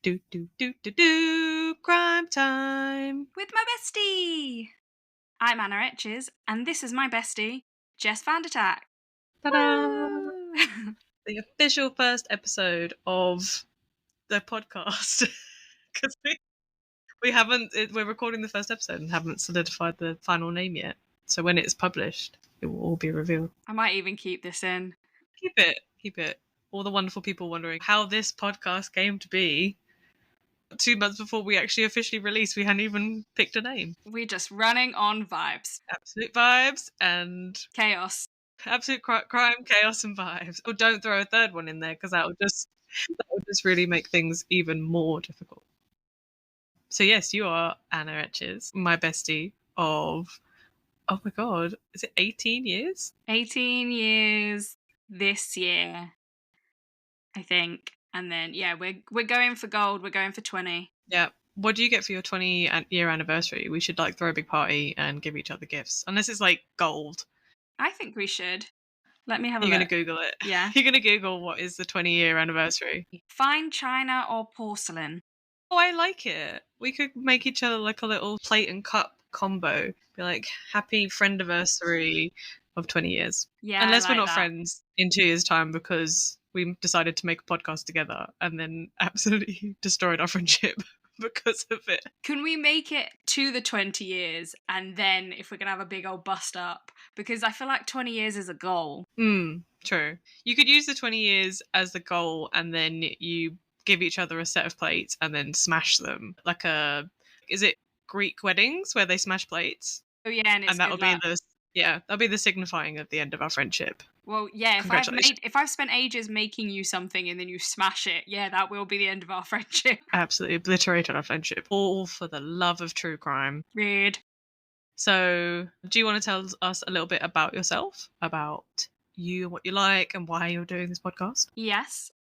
Crime time. With my bestie. I'm Anna Etches, and this is my bestie, Jess Vandertack. Ta-da! The official first episode of the podcast. Because we're recording the first episode and haven't solidified the final name yet. So when it's published, it will all be revealed. I might even keep this in. Keep it. All the wonderful people wondering how this podcast came to be. 2 months before we actually officially released, we hadn't even picked a name. We're just running on vibes. Absolute vibes and chaos. Absolute crime, chaos, and vibes. Oh, don't throw a third one in there because that would just really make things even more difficult. So yes, you are Anna Etches, my bestie of, oh my god, is it 18 years? 18 years this year, I think. And then, yeah, we're going for gold. We're going for 20. Yeah. What do you get for your 20-year anniversary? We should throw a big party and give each other gifts. Unless it's gold. I think we should. Let me have a look. You're look. going to Google it? Yeah. You're going to Google what is the 20-year anniversary. Fine china or porcelain? Oh, I like it. We could make each other a little plate and cup combo. Be like, happy friendiversary of 20 years. Yeah, unless we're not that. friends in 2 years' time because we decided to make a podcast together and then absolutely destroyed our friendship because of it. Can we make it to the 20 years and then if we're going to have a big old bust up? Because I feel like 20 years is a goal. True. You could use the 20 years as the goal and then you give each other a set of plates and then smash them. Is it Greek weddings where they smash plates? Oh yeah, and that'll be the signifying of the end of our friendship. Well, yeah, if I've spent ages making you something and then you smash it, yeah, that will be the end of our friendship. Absolutely obliterated our friendship. All for the love of true crime. Weird. So, do you want to tell us a little bit about yourself? About you and what you like and why you're doing this podcast? Yes.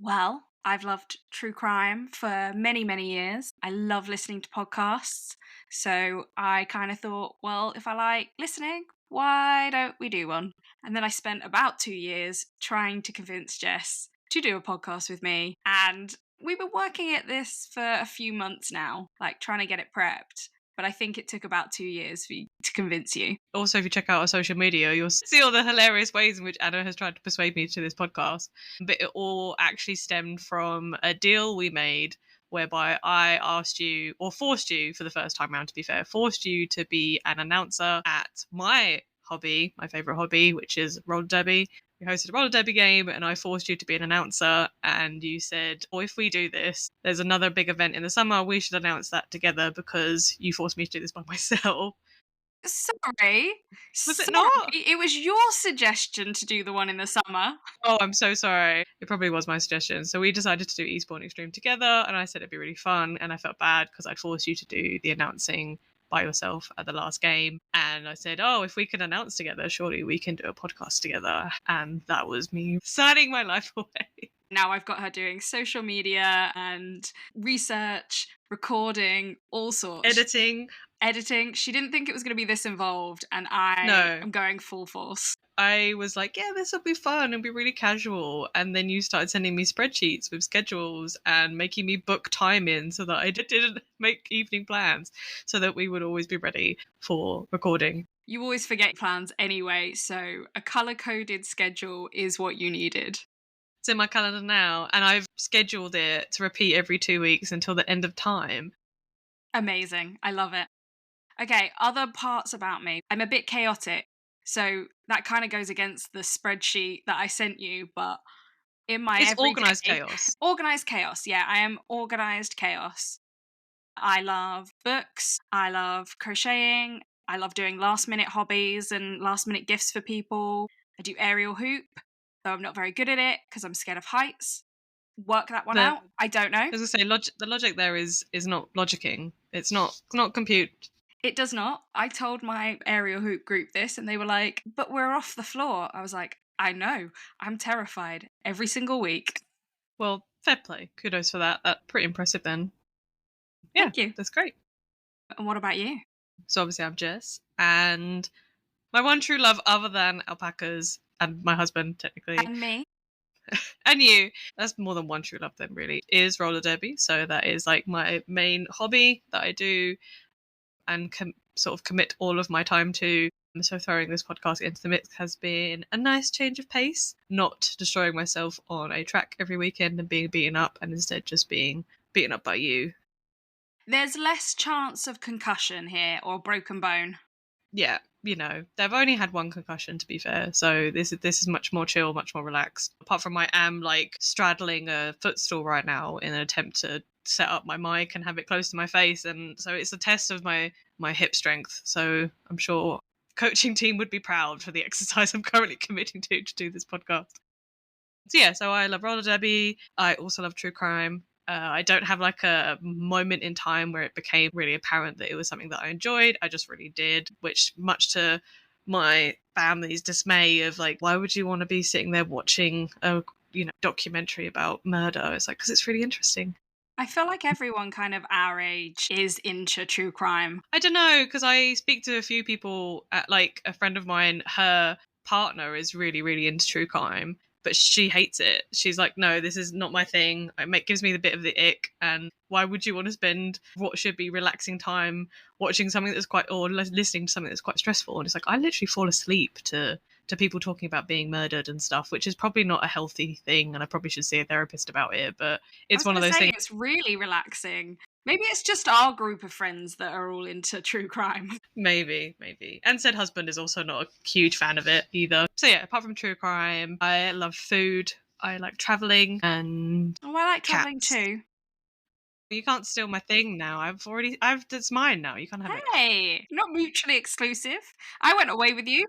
Well, I've loved true crime for many, many years. I love listening to podcasts. So I kind of thought, well, if I like listening, why don't we do one? And then I spent about 2 years trying to convince Jess to do a podcast with me. And we've been working at this for a few months now, trying to get it prepped. But I think it took about 2 years to convince you. Also, if you check out our social media, you'll see all the hilarious ways in which Anna has tried to persuade me to this podcast. But it all actually stemmed from a deal we made whereby I asked you, or forced you for the first time round, to be fair, forced you to be an announcer at my hobby, my favourite hobby, which is roller derby. We hosted a roller derby game and I forced you to be an announcer and you said, oh, if we do this, there's another big event in the summer, we should announce that together because you forced me to do this by myself. Sorry. Was it not? It was your suggestion to do the one in the summer. Oh, I'm so sorry. It probably was my suggestion. So we decided to do Eastbourne Extreme together and I said it'd be really fun and I felt bad because I'd forced you to do the announcing by yourself at the last game. And I said, oh, if we can announce together, surely we can do a podcast together. And that was me signing my life away. Now I've got her doing social media and research, recording, all sorts. Editing. She didn't think it was going to be this involved, and I am going full force. I was like, yeah, this will be fun and be really casual. And then you started sending me spreadsheets with schedules and making me book time in so that I didn't make evening plans so that we would always be ready for recording. You always forget plans anyway, so a colour-coded schedule is what you needed. It's in my calendar now, and I've scheduled it to repeat every 2 weeks until the end of time. Amazing. I love it. Okay, other parts about me. I'm a bit chaotic, so that kind of goes against the spreadsheet that I sent you, but in my It's organised chaos. Organised chaos, yeah, I am organised chaos. I love books, I love crocheting, I love doing last-minute hobbies and last-minute gifts for people. I do aerial hoop, though I'm not very good at it because I'm scared of heights. Work that one out. I don't know. I was going to say, the logic there is not logicking. It's not compute. It does not. I told my aerial hoop group this and they were like, but we're off the floor. I was like, I know. I'm terrified every single week. Well, fair play. Kudos for that. That's pretty impressive then. Yeah, thank you. That's great. And what about you? So obviously I'm Jess, and my one true love other than alpacas and my husband, technically. And me. And you, that's more than one true love then, really, is roller derby. So that is like my main hobby that I do and sort of commit all of my time to. So throwing this podcast into the mix has been a nice change of pace, not destroying myself on a track every weekend and being beaten up, and instead just being beaten up by you. There's less chance of concussion here or broken bone. Yeah, they've only had one concussion, to be fair, so this is much more chill, much more relaxed. Apart from I am like straddling a footstool right now in an attempt to set up my mic and have it close to my face, and so it's a test of my hip strength. So I'm sure coaching team would be proud for the exercise I'm currently committing to do this podcast. So yeah, so I love roller derby. I also love true crime. I don't have like a moment in time where it became really apparent that it was something that I enjoyed. I just really did, which much to my family's dismay of like, why would you want to be sitting there watching a documentary about murder? It's like, because it's really interesting. I feel like everyone kind of our age is into true crime. I don't know, because I speak to a few people, like a friend of mine, her partner is really, really into true crime, but she hates it. She's like, no, this is not my thing. It gives me the bit of the ick. And why would you want to spend what should be relaxing time watching something that's or listening to something that's quite stressful? And it's like, I literally fall asleep to people talking about being murdered and stuff, which is probably not a healthy thing. And I probably should see a therapist about it. But it's one of those things. It's really relaxing. Maybe it's just our group of friends that are all into true crime. Maybe. And said husband is also not a huge fan of it either. So yeah, apart from true crime, I love food. I like traveling and I like traveling cats. too. You can't steal my thing now. It's mine now. You can't have it. Hey, not mutually exclusive. I went away with you.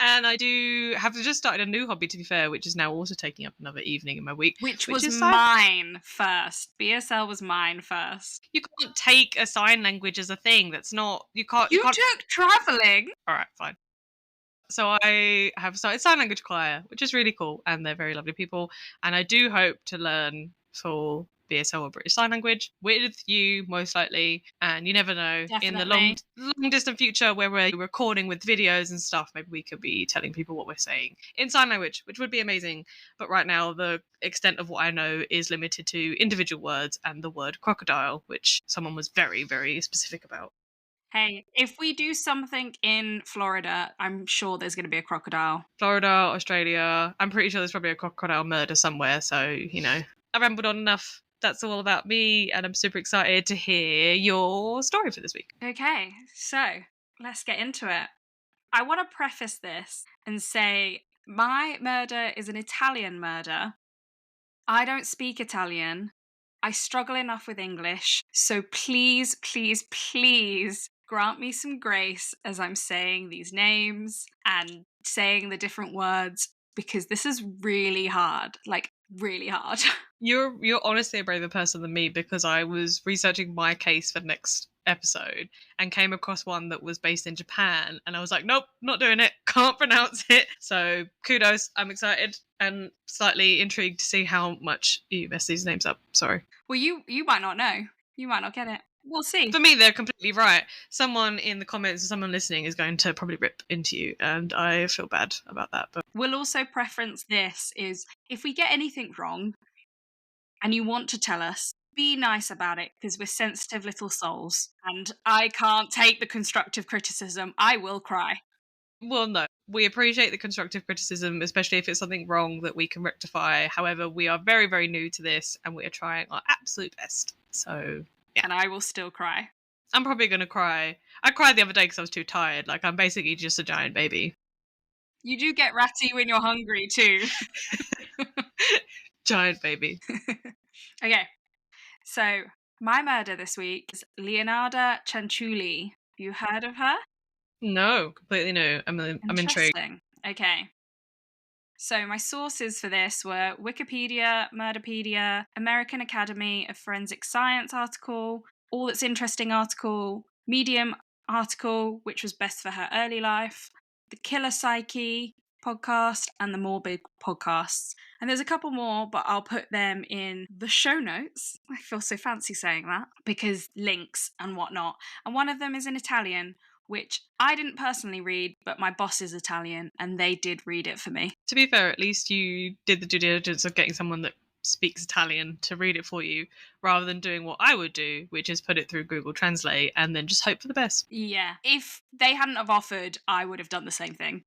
And I do have just started a new hobby, to be fair, which is now also taking up another evening in my week. Which was mine first. BSL was mine first. You can't take a sign language as a thing. That's not... You can't... You took travelling. All right, fine. So I have started sign language choir, which is really cool, and they're very lovely people. And I do hope to learn for BSL or British Sign Language with you, most likely. And you never know, Definitely. in the long distant future where we're recording with videos and stuff, maybe we could be telling people what we're saying in sign language, which would be amazing. But right now, the extent of what I know is limited to individual words and the word crocodile, which someone was very, very specific about. Hey, if we do something in Florida, I'm sure there's going to be a crocodile. Florida, Australia. I'm pretty sure there's probably a crocodile murder somewhere. So, I rambled on enough. That's all about me. And I'm super excited to hear your story for this week. Okay, so let's get into it. I want to preface this and say my murder is an Italian murder. I don't speak Italian. I struggle enough with English. So please, please, please grant me some grace as I'm saying these names and saying the different words, because this is really hard. Like, really hard. You're honestly a braver person than me, because I was researching my case for the next episode and came across one that was based in Japan, and I was like, nope, not doing it, can't pronounce it. So kudos, I'm excited and slightly intrigued to see how much you mess these names up. Sorry. Well, you might not know. You might not get it. We'll see. For me, they're completely right. Someone in the comments or someone listening is going to probably rip into you, and I feel bad about that. But we'll also preference this is if we get anything wrong and you want to tell us, be nice about it, because we're sensitive little souls and I can't take the constructive criticism. I will cry. Well, no. We appreciate the constructive criticism, especially if it's something wrong that we can rectify. However, we are very, very new to this and we are trying our absolute best. So, yeah. And I will still cry. I'm probably going to cry. I cried the other day because I was too tired. Like, I'm basically just a giant baby. You do get ratty when you're hungry too. Giant baby. Okay. So, my murder this week is Leonarda Cianciulli. Have you heard of her? No, completely new. I'm intrigued. Okay. So my sources for this were Wikipedia, Murderpedia, American Academy of Forensic Science article, All That's Interesting article, Medium article, which was best for her early life, the Killer Psyche podcast, and the Morbid podcasts. And there's a couple more, but I'll put them in the show notes. I feel so fancy saying that, because links and whatnot. And one of them is in Italian, which I didn't personally read, but my boss is Italian and they did read it for me. To be fair, at least you did the due diligence of getting someone that speaks Italian to read it for you, rather than doing what I would do, which is put it through Google Translate and then just hope for the best. Yeah, if they hadn't have offered, I would have done the same thing.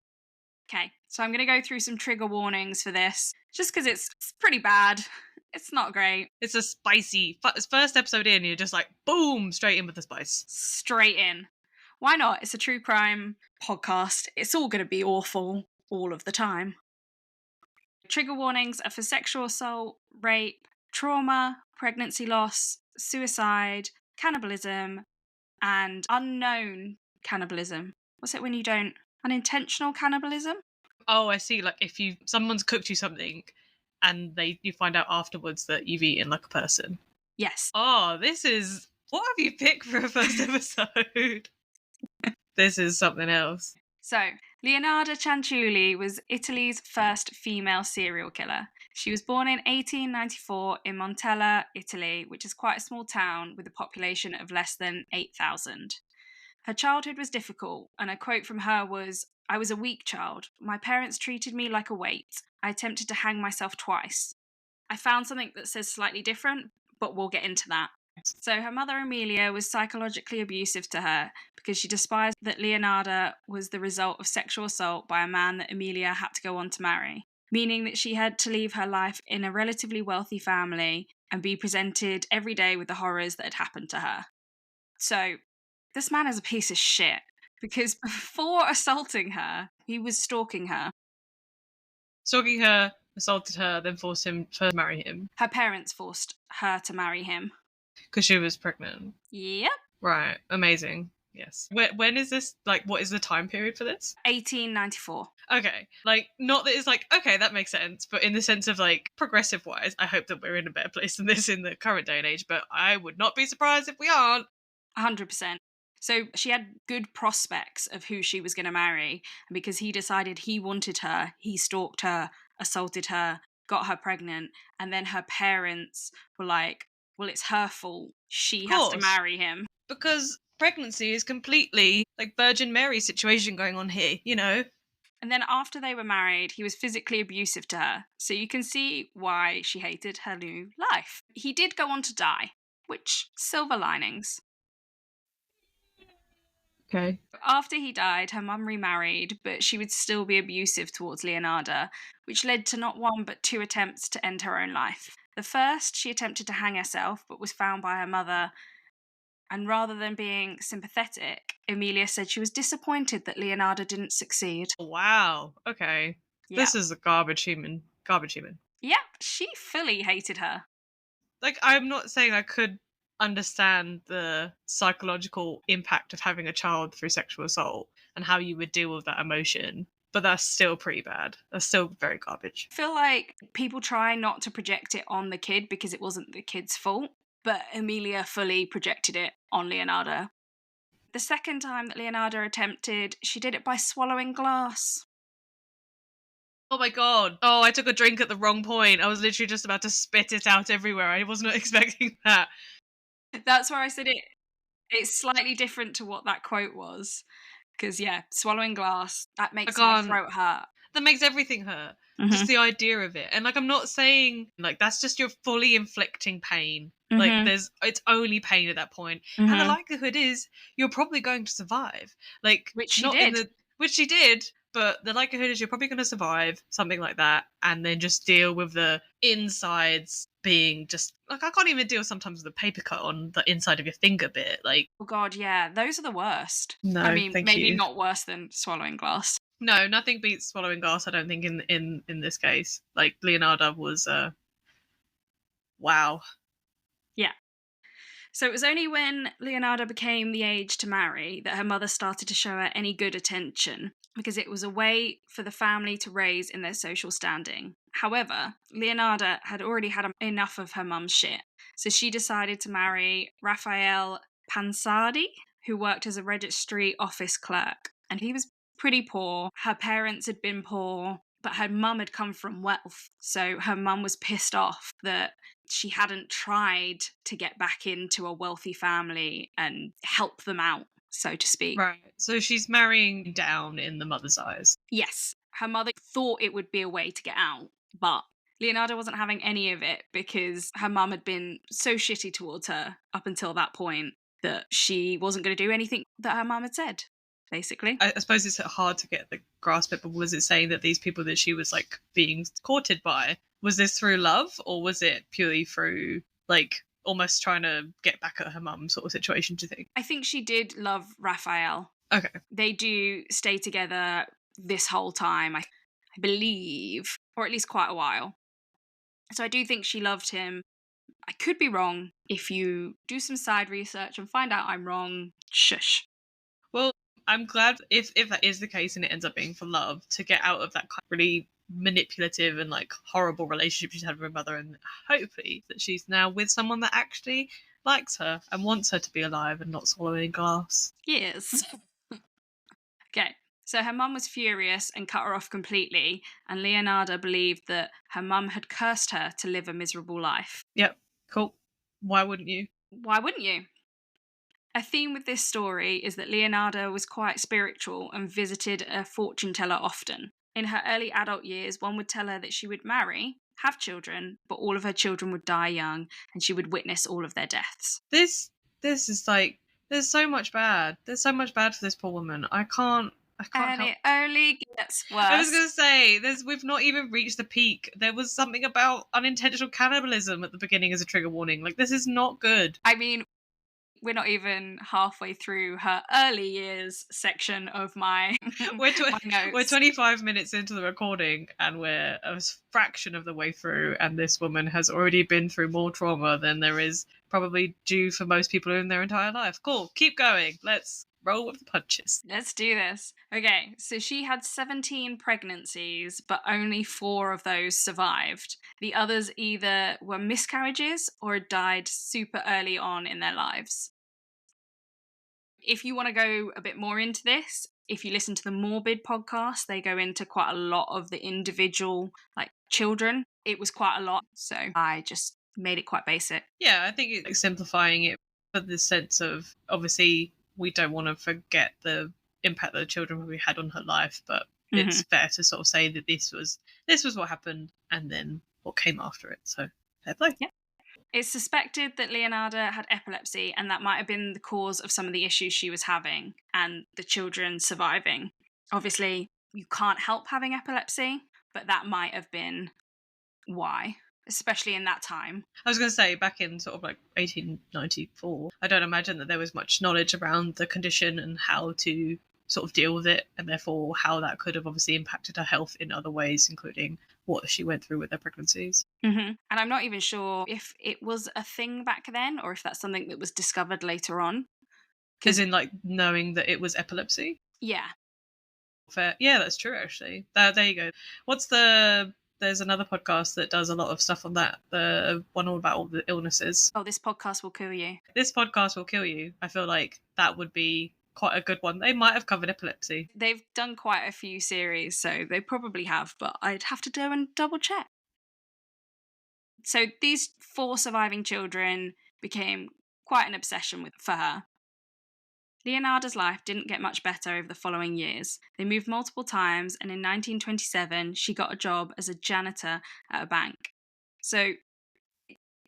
Okay, so I'm going to go through some trigger warnings for this, just because it's pretty bad. It's not great. It's a spicy first episode in, you're just like, boom, straight in with the spice. Straight in. Why not? It's a true crime podcast. It's all going to be awful all of the time. Trigger warnings are for sexual assault, rape, trauma, pregnancy loss, suicide, cannibalism, and unknown cannibalism. What's it when you don't? Unintentional cannibalism? Oh, I see. Like if someone's cooked you something and you find out afterwards that you've eaten like a person. Yes. Oh, what have you picked for a first episode? This is something else. So, Leonarda Cianciulli was Italy's first female serial killer. She was born in 1894 in Montella, Italy, which is quite a small town with a population of less than 8,000. Her childhood was difficult, and a quote from her was, "I was a weak child. My parents treated me like a weight. I attempted to hang myself twice." I found something that says slightly different, but we'll get into that. So her mother, Amelia, was psychologically abusive to her because she despised that Leonarda was the result of sexual assault by a man that Amelia had to go on to marry, meaning that she had to leave her life in a relatively wealthy family and be presented every day with the horrors that had happened to her. So this man is a piece of shit because before assaulting her, he was stalking her. Stalking her, assaulted her, then forced him to marry him. Her parents forced her to marry him. Because she was pregnant. Yep. Right. Amazing. Yes. When is this, like, what is the time period for this? 1894. Okay. Like, not that it's like, okay, that makes sense, but in the sense of, like, progressive-wise, I hope that we're in a better place than this in the current day and age, but I would not be surprised if we aren't. 100%. So she had good prospects of who she was going to marry, and because he decided he wanted her, he stalked her, assaulted her, got her pregnant, and then her parents were like, well, it's her fault. She has to marry him. Because pregnancy is completely like Virgin Mary situation going on here, you know? And then after they were married, he was physically abusive to her. So you can see why she hated her new life. He did go on to die, which, silver linings. Okay. After he died, her mum remarried, but she would still be abusive towards Leonarda, which led to not one but two attempts to end her own life. The first, she attempted to hang herself, but was found by her mother. And rather than being sympathetic, Amelia said she was disappointed that Leonarda didn't succeed. Wow. Okay. Yep. This is a garbage human. Garbage human. Yep, she fully hated her. Like, I'm not saying I could understand the psychological impact of having a child through sexual assault and how you would deal with that emotion, but that's still pretty bad. That's still very garbage. I feel like people try not to project it on the kid because it wasn't the kid's fault, but Amelia fully projected it on Leonarda. The second time that Leonarda attempted, she did it by swallowing glass. Oh my god. Oh, I took a drink at the wrong point. I was literally just about to spit it out everywhere. I was not expecting that. That's where I said it's slightly different to what that quote was. Because, yeah, swallowing glass, that makes my throat hurt. That makes everything hurt. Just the idea of it. And, like, I'm not saying, like, that's just you're fully inflicting pain. Like, it's only pain at that point. And the likelihood is you're probably going to survive. Like, which she did. Which she did. But the likelihood is you're probably going to survive something like that and then just deal with the insides being just, like, I can't even deal sometimes with a paper cut on the inside of your finger bit. Like, oh God, yeah, those are the worst. No, I mean, thank maybe you. not worse than swallowing glass. No, nothing beats swallowing glass, I don't think, in this case. Like, Leonarda was, wow. Yeah. So it was only when Leonarda became the age to marry that her mother started to show her any good attention, because it was a way for the family to raise in their social standing. However, Leonarda had already had enough of her mum's shit, so she decided to marry Raphael Pansardi, who worked as a registry office clerk, and he was pretty poor. Her parents had been poor, but her mum had come from wealth, so her mum was pissed off that she hadn't tried to get back into a wealthy family and help them out. so to speak. Right. So she's marrying down in the mother's eyes. Yes, her mother thought it would be a way to get out, but Leonarda wasn't having any of it because her mum had been so shitty towards her up until that point that she wasn't going to do anything that her mum had said, basically. I suppose it's hard to get the grasp it, but was it saying that these people that she was like being courted by, was this through love or was it purely through like almost trying to get back at her mum sort of situation, do you think? I think she did love Raphael. Okay. They do stay together this whole time, I believe, or at least quite a while. So I do think she loved him. I could be wrong. If you do some side research and find out I'm wrong, shush. Well, I'm glad if that is the case and it ends up being for love, to get out of that kind of really manipulative and like horrible relationship she's had with her mother, and hopefully that she's now with someone that actually likes her and wants her to be alive and not swallowing glass. Yes. Okay. So her mum was furious and cut her off completely, and Leonarda believed that her mum had cursed her to live a miserable life. Yep, cool. Why wouldn't you? Why wouldn't you? A theme with this story is that Leonarda was quite spiritual and visited a fortune teller often. In her early adult years, one would tell her that she would marry, have children, but all of her children would die young and she would witness all of their deaths. This is like, there's so much bad. There's so much bad for this poor woman. I can't And help. it only gets worse. I was gonna say, we've not even reached the peak. There was something about unintentional cannibalism at the beginning as a trigger warning. Like, this is not good. I mean, we're not even halfway through her early years section of my, We're my notes. we're 25 minutes into the recording and we're a fraction of the way through, and this woman has already been through more trauma than there is probably due for most people in their entire life. Cool, keep going. Let's roll with the punches. Let's do this. Okay, so she had 17 pregnancies, but only 4 of those survived. The others either were miscarriages or died super early on in their lives. If you want to go a bit more into this, if you listen to the Morbid podcast, they go into quite a lot of the individual, like, children. It was quite a lot, so I just made it quite basic. Yeah, I think it's like simplifying it for the sense of, obviously, we don't want to forget the impact that the children probably had on her life, but it's fair to sort of say that this was what happened and then what came after it. So fair play. Yep. It's suspected that Leonarda had epilepsy, and that might have been the cause of some of the issues she was having and the children surviving. Obviously, you can't help having epilepsy, but that might have been why, especially in that time. I was going to say, back in sort of like 1894, I don't imagine that there was much knowledge around the condition and how to sort of deal with it, and therefore how that could have obviously impacted her health in other ways, including what she went through with her pregnancies. And I'm not even sure if it was a thing back then or if that's something that was discovered later on. As in, like, knowing that it was epilepsy? Yeah. Fair. Yeah, that's true, actually. There you go. There's another podcast that does a lot of stuff on that. The one all about all the illnesses. Oh, this podcast will kill you. This podcast will kill you. I feel like that would be quite a good one. They might have covered epilepsy. They've done quite a few series, so they probably have, but I'd have to go and double check. So these 4 surviving children became quite an obsession for her. Leonarda's life didn't get much better over the following years. They moved multiple times, and in 1927, she got a job as a janitor at a bank. So,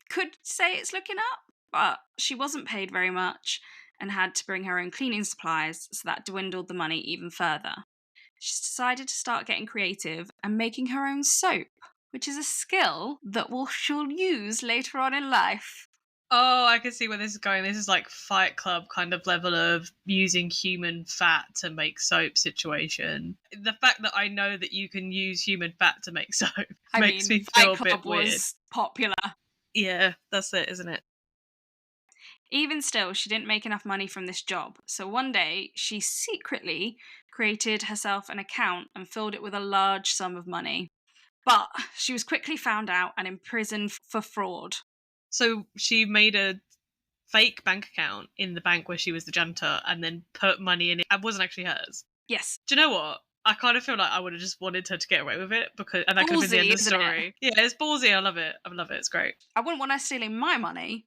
could say it's looking up, but she wasn't paid very much and had to bring her own cleaning supplies, so that dwindled the money even further. She's decided to start getting creative and making her own soap, which is a skill that she'll use later on in life. Oh, I can see where this is going. This is like Fight Club kind of level of using human fat to make soap situation. The fact that I know that you can use human fat to make soap makes me feel Fight a bit Club weird. was popular. Yeah, that's it, isn't it? Even still, she didn't make enough money from this job. So one day, she secretly created herself an account and filled it with a large sum of money. But she was quickly found out and imprisoned for fraud. So she made a fake bank account in the bank where she was the janitor and then put money in it. It wasn't actually hers. Yes. Do you know what? I kind of feel like I would have just wanted her to get away with it, and that could have been the end of the story. Yeah, it's ballsy. I love it. It's great. I wouldn't want her stealing my money,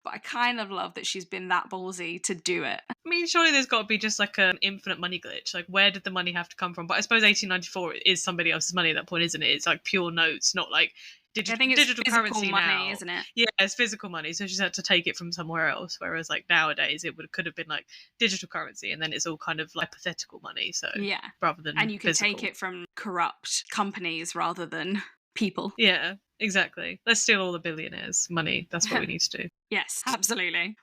but I kind of love that she's been that ballsy to do it. I mean, surely there's got to be just like an infinite money glitch. Like, where did the money have to come from? But I suppose 1894 is somebody else's money at that point, isn't it? It's like pure notes, not like I think it's digital physical currency money, now. isn't it? Yeah, it's physical money, so she's had to take it from somewhere else. Whereas like nowadays, could have been like digital currency, and then it's all kind of like hypothetical money. So Yeah. rather than And you can physical. take it from corrupt companies rather than people. Yeah, exactly. Let's steal all the billionaires' money. That's what we need to do. Yes, absolutely.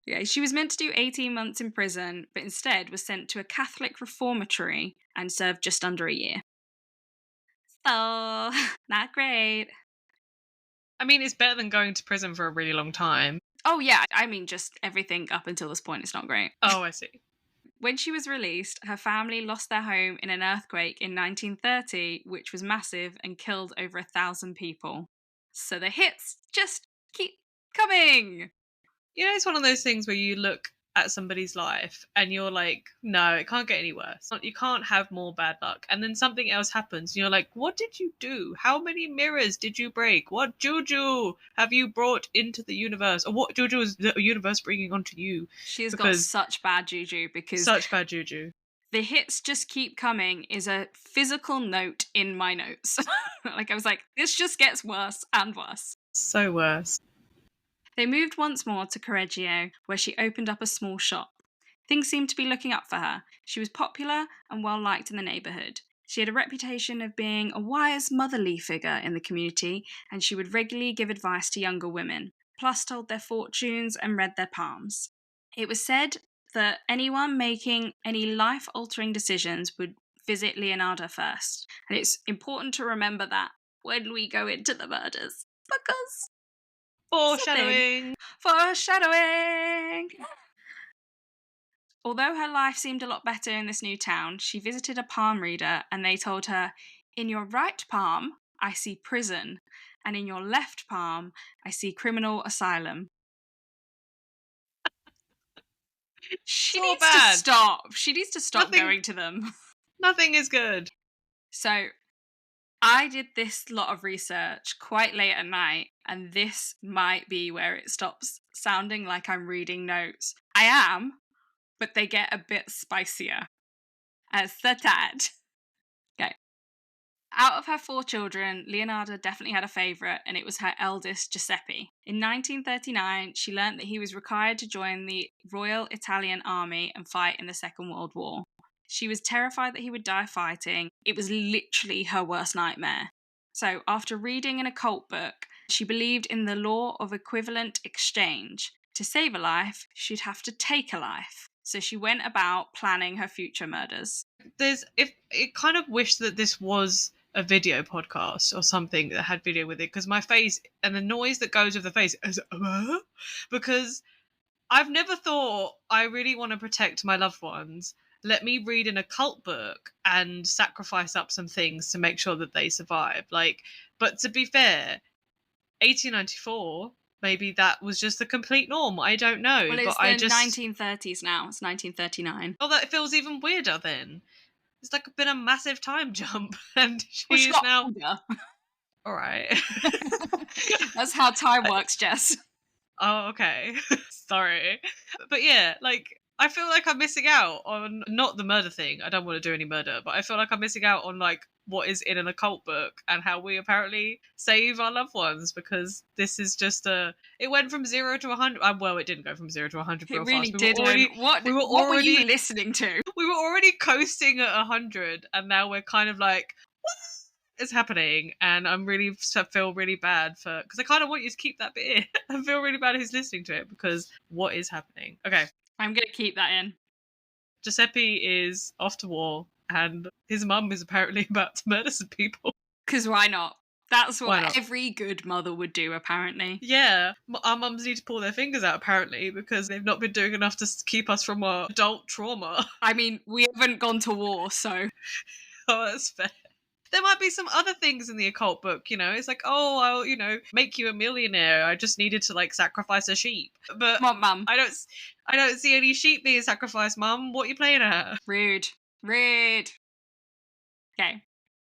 Yeah, she was meant to do 18 months in prison, but instead was sent to a Catholic reformatory and served just under a year. So, not great. I mean, it's better than going to prison for a really long time. Oh, yeah, I mean, just everything up until this point is not great. Oh, I see. When she was released, her family lost their home in an earthquake in 1930, which was massive and killed over 1,000 people. So the hits just keep coming. You know, it's one of those things where you look at somebody's life and you're like, no, it can't get any worse. You can't have more bad luck. And then something else happens. And you're like, what did you do? How many mirrors did you break? What juju have you brought into the universe? Or what juju is the universe bringing onto you? She has got such bad juju because such bad juju. The hits just keep coming is a physical note in my notes. Like I was like, this just gets worse and worse. So worse. They moved once more to Correggio, where she opened up a small shop. Things seemed to be looking up for her. She was popular and well liked in the neighbourhood. She had a reputation of being a wise, motherly figure in the community, and she would regularly give advice to younger women, plus told their fortunes and read their palms. It was said that anyone making any life-altering decisions would visit Leonarda first. And it's important to remember that when we go into the murders, because Foreshadowing. Foreshadowing! Although her life seemed a lot better in this new town, she visited a palm reader and they told her, in your right palm, I see prison, and in your left palm, I see criminal asylum. She needs to stop. She needs to stop going to them. Nothing is good. So I did this lot of research quite late at night, and this might be where it stops sounding like I'm reading notes. I am, but they get a bit spicier. As the tad. Okay. Out of her 4 children, Leonarda definitely had a favourite, and it was her eldest, Giuseppe. In 1939, she learnt that he was required to join the Royal Italian Army and fight in the Second World War. She was terrified that he would die fighting. It was literally her worst nightmare. So, after reading an occult book, she believed in the law of equivalent exchange. To save a life, she'd have to take a life. So she went about planning her future murders. It kind of wish that this was a video podcast or something that had video with it, because my face and the noise that goes with the face is because I've never thought I really want to protect my loved ones. Let me read an occult book and sacrifice up some things to make sure that they survive. But to be fair, 1894, maybe that was just the complete norm. I don't know. Well, it's but the 1930s now. It's 1939. Oh, that feels even weirder then. It's like been a massive time jump, and she's now older. All right. That's how time works, Jess. Oh, okay. Sorry. But yeah, I feel like I'm missing out on not the murder thing. I don't want to do any murder, but I feel like I'm missing out on what is in an occult book and how we apparently save our loved ones, because this is just it went from 0 to 100. Well, it didn't go from 0 to 100 real fast. It really didn't. What were you listening to? We were already coasting at 100, and now we're kind of like, what is happening? And I feel really bad because I kind of want you to keep that bit in. I feel really bad who's listening to it, because what is happening? Okay. I'm going to keep that in. Giuseppe is off to war, and his mum is apparently about to murder some people. Because why not? That's what every good mother would do, apparently. Yeah. Our mums need to pull their fingers out, apparently, because they've not been doing enough to keep us from our adult trauma. I mean, we haven't gone to war, so... Oh, that's fair. There might be some other things in the occult book, It's like, oh, I'll, make you a millionaire. I just needed to, sacrifice a sheep. But come on, Mum. I don't see any sheep being sacrificed, Mum. What are you playing at? Rude. Okay.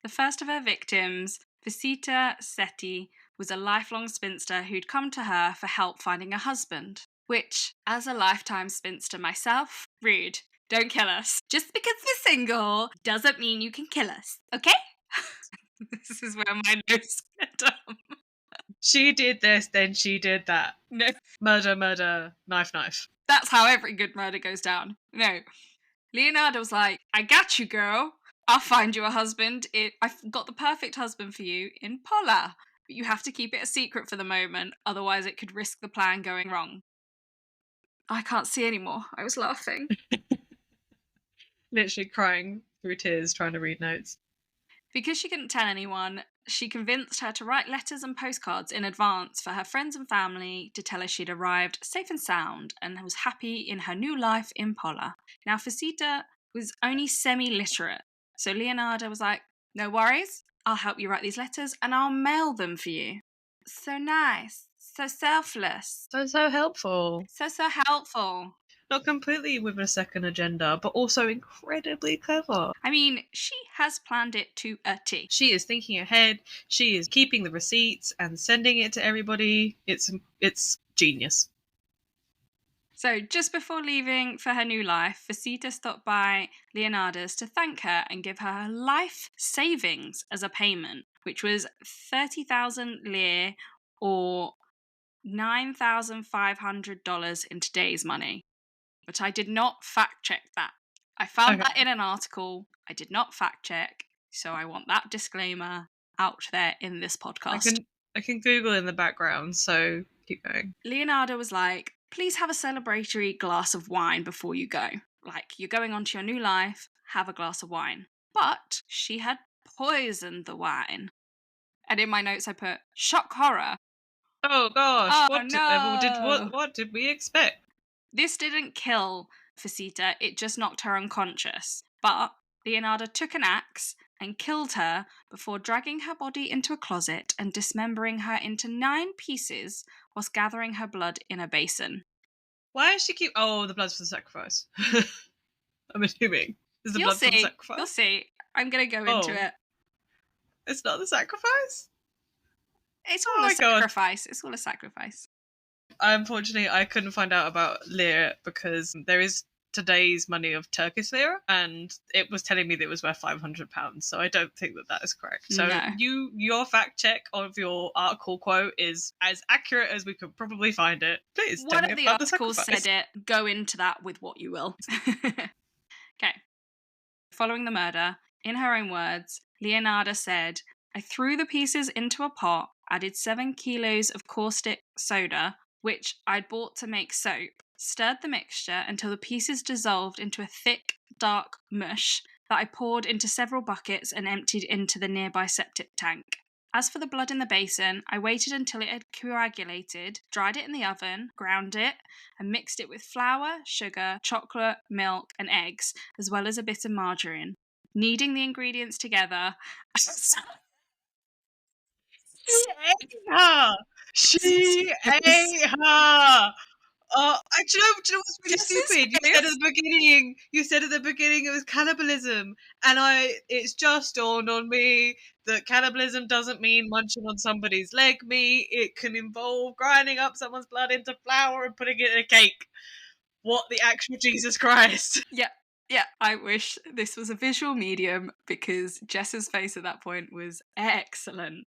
The first of her victims, Visita Setti, was a lifelong spinster who'd come to her for help finding a husband. Which, as a lifetime spinster myself, rude. Don't kill us. Just because we're single doesn't mean you can kill us, okay? This is where my notes get dumb. She did this, then she did that. No, Murder, murder, knife, knife. that's how every good murder goes down. No. Leonarda was like, I got you, girl. I'll find you a husband. I've got the perfect husband for you in Pola. But you have to keep it a secret for the moment, otherwise it could risk the plan going wrong. I can't see anymore. I was laughing. Literally crying through tears trying to read notes. Because she couldn't tell anyone, she convinced her to write letters and postcards in advance for her friends and family to tell her she'd arrived safe and sound and was happy in her new life in Pola. Now, Facita was only semi-literate, so Leonarda was like, no worries, I'll help you write these letters and I'll mail them for you. So nice, so selfless, So helpful. so helpful. Not completely with a second agenda, but also incredibly clever. I mean, she has planned it to a T. She is thinking ahead. She is keeping the receipts and sending it to everybody. It's genius. So, just before leaving for her new life, Facita stopped by Leonarda's to thank her and give her life savings as a payment, which was 30,000 lire or $9,500 in today's money. But I did not fact check that. I found that in an article. I did not fact check. So I want that disclaimer out there in this podcast. I can Google in the background, so keep going. Leonarda was like, please have a celebratory glass of wine before you go. Like, you're going on to your new life, have a glass of wine. But she had poisoned the wine. And in my notes I put, shock horror. Oh gosh, no. What did we expect? This didn't kill Facita, it just knocked her unconscious. But Leonarda took an axe and killed her before dragging her body into a closet and dismembering her into 9 pieces whilst gathering her blood in a basin. Why does she keep... Oh, the blood's for the sacrifice. I'm assuming. Is the blood for the sacrifice? You'll see. I'm going to go into it. It's not the sacrifice? It's all a sacrifice. God. It's all a sacrifice. Unfortunately, I couldn't find out about lira because there is today's money of Turkish lira, and it was telling me that it was worth £500. So I don't think that is correct. So no. Your fact check of your article quote is as accurate as we could probably find it. Please tell me about the sacrifice. One of the articles said it. Go into that with what you will. Okay. Following the murder, in her own words, Leonarda said, I threw the pieces into a pot, added 7 kilos of caustic soda, which I'd bought to make soap, stirred the mixture until the pieces dissolved into a thick, dark mush that I poured into several buckets and emptied into the nearby septic tank. As for the blood in the basin, I waited until it had coagulated, dried it in the oven, ground it, and mixed it with flour, sugar, chocolate, milk, and eggs, as well as a bit of margarine. Kneading the ingredients together... She ate her! Do you know what's really stupid? You said at the beginning it was cannibalism, and it's just dawned on me that cannibalism doesn't mean munching on somebody's leg meat. It can involve grinding up someone's blood into flour and putting it in a cake. What the actual Jesus Christ? Yeah, I wish this was a visual medium because Jess's face at that point was excellent.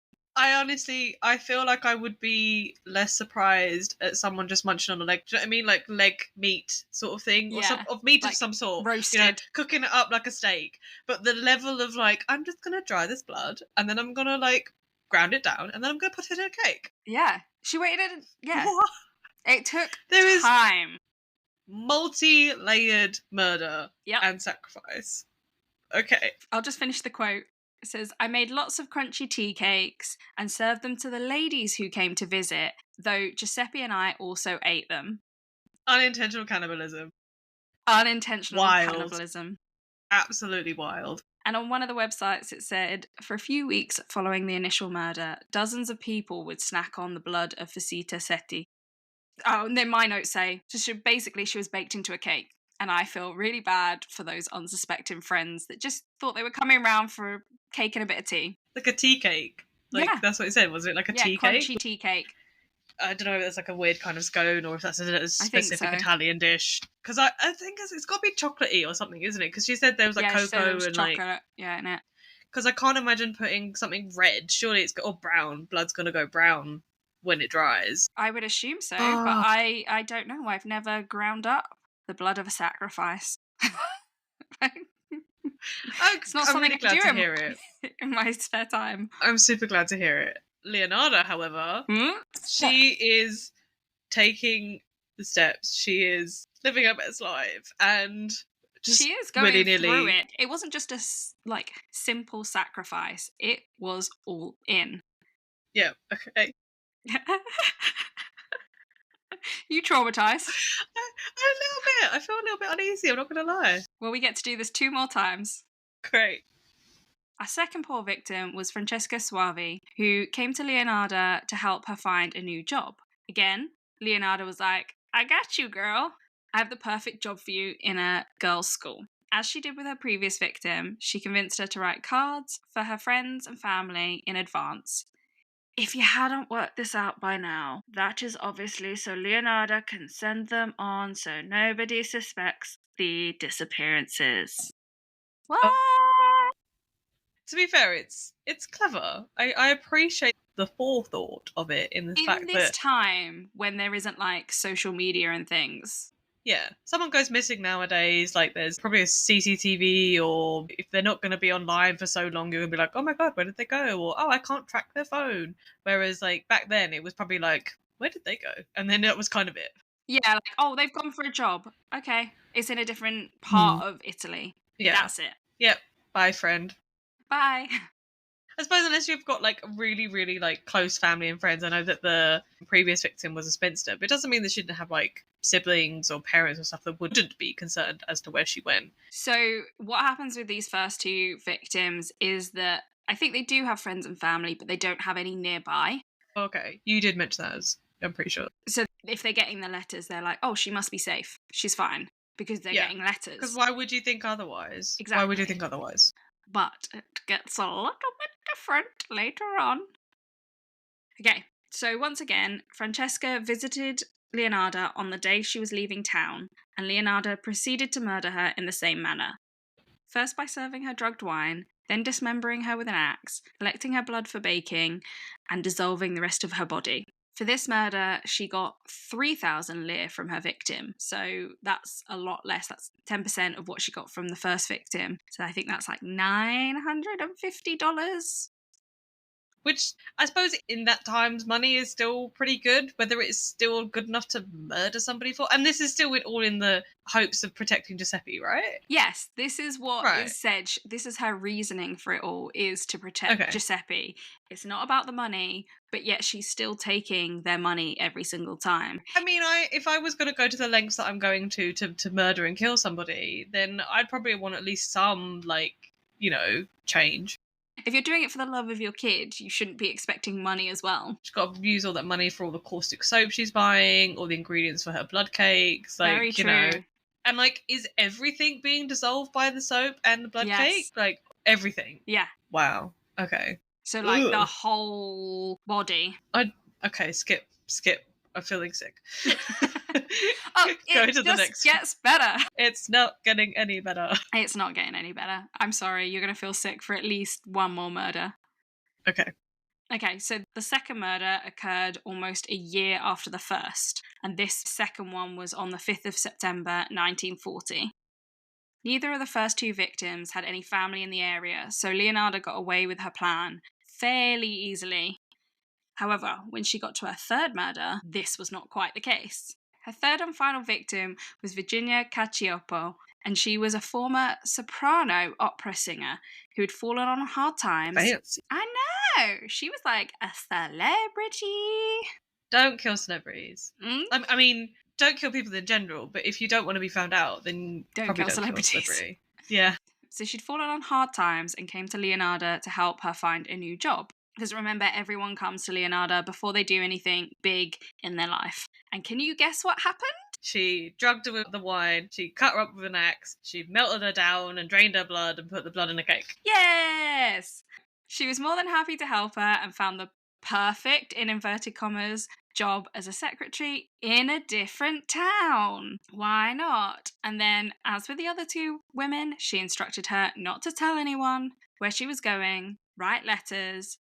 I feel like I would be less surprised at someone just munching on a leg. Do you know what I mean? Like leg meat sort of thing, or of meat of some sort. Roasted. Cooking it up like a steak. But the level of I'm just gonna dry this blood and then I'm gonna ground it down and then I'm gonna put it in a cake. Yeah, she waited. Yeah, what? It took time. Multi-layered murder and sacrifice. Okay, I'll just finish the quote. It says, I made lots of crunchy tea cakes and served them to the ladies who came to visit, though Giuseppe and I also ate them. Unintentional cannibalism. Cannibalism. Absolutely wild. And on one of the websites it said, for a few weeks following the initial murder, dozens of people would snack on the blood of Facita Setti. Oh, and then my notes say, basically she was baked into a cake. And I feel really bad for those unsuspecting friends that just thought they were coming around for a cake and a bit of tea. Like a tea cake. Like, Yeah. that's what it said. Was it like a Yeah, tea crunchy cake? tea cake. I don't know if it's like a weird kind of scone or if that's a think specific so. Italian dish. Because I think it's got to be chocolatey or something, isn't it? Because she said there was like Yeah, she said there cocoa was and chocolate, like. in it. Because I can't imagine putting something red. Surely it's got or brown. Blood's gonna go brown when it dries. I would assume so, but Oh. I don't know. I've never ground up the blood of a sacrifice. It's not I'm something really I glad do to hear it. in my spare time. I'm super glad to hear it. Leonarda, however, she is taking the steps. She is living her best life and just She is going willy-nilly. through it. It wasn't just a simple sacrifice. It was all in. Yeah, okay. You traumatized? A little bit. I feel a little bit uneasy, I'm not going to lie. Well, we get to do this 2 more times. Great. Our second poor victim was Francesca Suavi, who came to Leonarda to help her find a new job. Again, Leonarda was like, I got you, girl. I have the perfect job for you in a girls' school. As she did with her previous victim, she convinced her to write cards for her friends and family in advance. If you hadn't worked this out by now, that is obviously so Leonarda can send them on so nobody suspects the disappearances. What? To be fair, it's clever. I appreciate the forethought of it in the fact In this that time when there isn't like social media and things. yeah, someone goes missing nowadays, like there's probably a CCTV, or if they're not going to be online for so long, you're going to be like, oh my god, where did they go? Or, oh, I can't track their phone. Whereas, like, back then, it was probably like, where did they go? And then that was kind of it. Yeah, like, oh, they've gone for a job. Okay. It's in a different part of Italy. Yeah. That's it. Yep. Bye, friend. Bye. I suppose unless you've got like really, really like close family and friends. I know that the previous victim was a spinster, but it doesn't mean they shouldn't have like siblings or parents or stuff that wouldn't be concerned as to where she went. So, what happens with these first 2 victims is that I think they do have friends and family, but they don't have any nearby. Okay, you did mention that, I'm pretty sure. So, if they're getting the letters, they're like, oh, she must be safe. She's fine. Because they're getting letters. Because why would you think otherwise? Exactly. Why would you think otherwise? But it gets a little bit different later on. Okay, so once again, Francesca visited Leonarda on the day she was leaving town, and Leonarda proceeded to murder her in the same manner. First by serving her drugged wine, then dismembering her with an axe, collecting her blood for baking, and dissolving the rest of her body. For this murder, she got 3,000 lire from her victim, so that's a lot less. That's 10% of what she got from the first victim. So I think that's like $950. Which I suppose in that time's money is still pretty good, whether it's still good enough to murder somebody for. And this is still all in the hopes of protecting Giuseppe, right? Yes, this is what is said. This is her reasoning for it all, is to protect Giuseppe. It's not about the money, but yet she's still taking their money every single time. I mean, if I was going to go to the lengths that I'm going to murder and kill somebody, then I'd probably want at least some, like, change. If you're doing it for the love of your kid, you shouldn't be expecting money as well. She's got to use all that money for all the caustic soap she's buying, all the ingredients for her blood cakes, like, Very true. And, like, is everything being dissolved by the soap and the blood cake? Like, everything? Yeah. Wow. Okay. So, like, the whole body. Okay, skip. I'm feeling sick. Oh, Go to the next. Gets better. It's not getting any better. It's not getting any better. I'm sorry, you're going to feel sick for at least one more murder. Okay. Okay, so the second murder occurred almost a year after the first, and this second one was on the 5th of September 1940. Neither of the first 2 victims had any family in the area, so Leonarda got away with her plan fairly easily. However, when she got to her third murder, this was not quite the case. Her third and final victim was Virginia Cacioppo, and she was a former soprano opera singer who had fallen on hard times. Fancy. I know! She was like a celebrity. Don't kill celebrities. I mean, don't kill people in general, but if you don't want to be found out, then don't kill celebrities. Kill a celebrity. Yeah. So she'd fallen on hard times and came to Leonarda to help her find a new job. Because remember, everyone comes to Leonarda before they do anything big in their life. And can you guess what happened? She drugged her with the wine, she cut her up with an axe, she melted her down and drained her blood and put the blood in a cake. Yes! She was more than happy to help her and found the perfect, in inverted commas, job as a secretary in a different town. Why not? And then, as with the other two women, she instructed her not to tell anyone where she was going, write letters.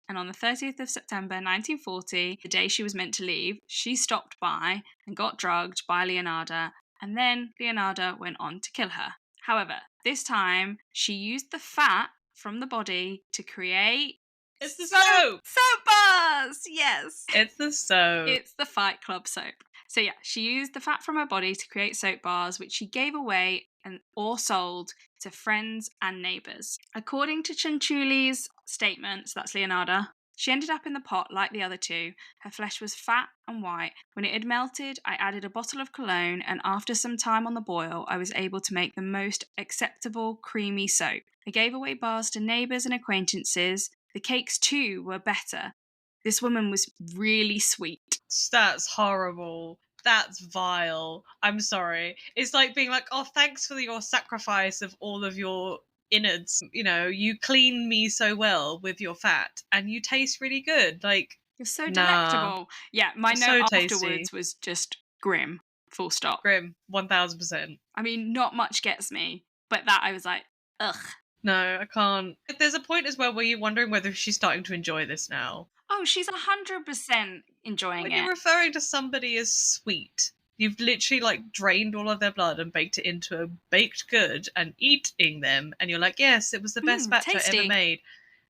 And on the 30th of September 1940, the day she was meant to leave, she stopped by and got drugged by Leonarda, and then Leonarda went on to kill her. However, this time she used the fat from the body to create It's the soap! Soap bars! Yes. It's the soap. It's the Fight Club soap. So yeah, she used the fat from her body to create soap bars, which she gave away or sold to friends and neighbours. According to Cianciulli's statements, that's Leonarda, she ended up in the pot like the other two. Her flesh was fat and white. When it had melted, I added a bottle of cologne, and after some time on the boil, I was able to make the most acceptable creamy soap. I gave away bars to neighbours and acquaintances. The cakes, too, were better. This woman was really sweet. That's horrible. That's vile. I'm sorry. It's like being like, oh, thanks for your sacrifice of all of your innards. You know, you clean me so well with your fat and you taste really good. Like, You're so nah. delectable. Yeah, my So note tasty. afterwards was just grim. Full stop. Grim. 1000%. I mean, not much gets me, but that I was like, ugh. No, I can't. There's a point as well where you're wondering whether she's starting to enjoy this now. Oh, she's 100% enjoying When it. you're referring to somebody as sweet, you've literally like drained all of their blood and baked it into a baked good and eating them, and you're like, yes, it was the best batch tasty. I ever made.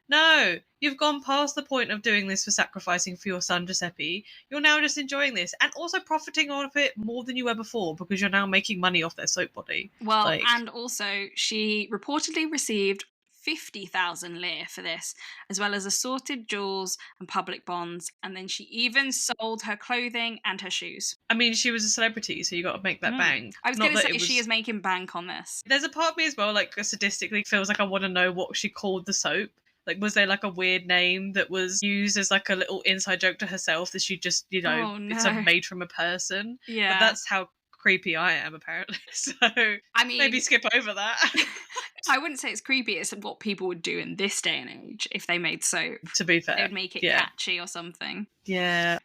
No, you've gone past the point of doing this for sacrificing for your son Giuseppe. You're now just enjoying this and also profiting off it more than you were before because you're now making money off their soap body. Well, and also she reportedly received 50,000 lire for this, as well as assorted jewels and public bonds, and then she even sold her clothing and her shoes. I mean, she was a celebrity, so you got to make that bank. I was going to say she is making bank on this. There's a part of me as well, like sadistically feels like I want to know what she called the soap. Like, was there like a weird name that was used as like a little inside joke to herself that she just, you know, it's made from a person? Yeah. But that's how creepy I am, apparently. So, I mean, maybe skip over that. I wouldn't say it's creepy. It's what people would do in this day and age if they made soap. To be fair. They would make it catchy or something. Yeah.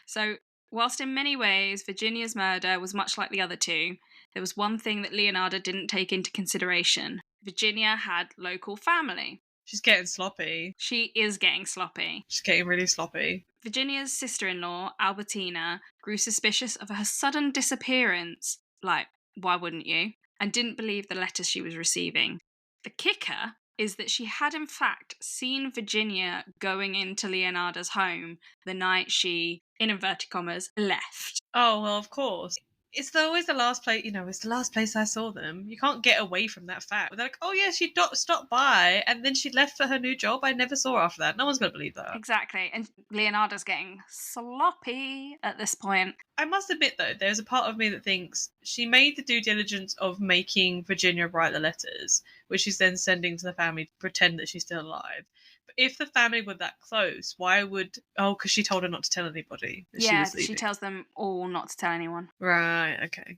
So, whilst in many ways Virginia's murder was much like the other two, there was one thing that Leonarda didn't take into consideration. Virginia had local family. She's getting sloppy. She is getting sloppy. She's getting really sloppy. Virginia's sister-in-law, Albertina, grew suspicious of her sudden disappearance. Like, why wouldn't you? And didn't believe the letters she was receiving. The kicker is that she had in fact seen Virginia going into Leonarda's home the night she, in inverted commas, left. Oh, well, of course. It's always the last place, you know, it's the last place I saw them. You can't get away from that fact. They're like, oh yeah, she stopped by and then she left for her new job. I never saw her after that. No one's going to believe that. Exactly. And Leonarda's getting sloppy at this point. I must admit, though, there's a part of me that thinks she made the due diligence of making Virginia write the letters, which she's then sending to the family to pretend that she's still alive. But if the family were that close, why would... Oh, because she told her not to tell anybody that she was leaving. She tells them all not to tell anyone. Right, okay,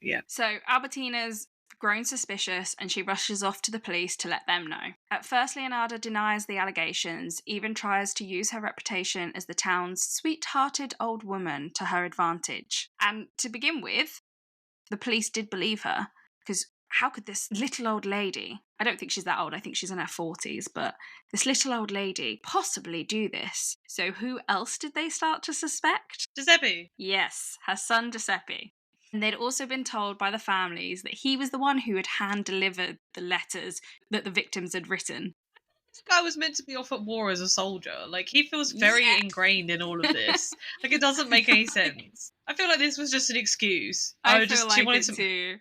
yeah. So Albertina's grown suspicious and she rushes off to the police to let them know. At first, Leonarda denies the allegations, even tries to use her reputation as the town's sweet-hearted old woman to her advantage. And to begin with, the police did believe her, because how could this little old lady, I don't think she's that old, I think she's in her 40s, but this little old lady possibly do this? So who else did they start to suspect? Giuseppe. Yes, her son Giuseppe. And they'd also been told by the families that he was the one who had hand-delivered the letters that the victims had written. This guy was meant to be off at war as a soldier. Like, he feels very ingrained in all of this. Like, it doesn't make any sense. I feel like this was just an excuse. I feel like it too.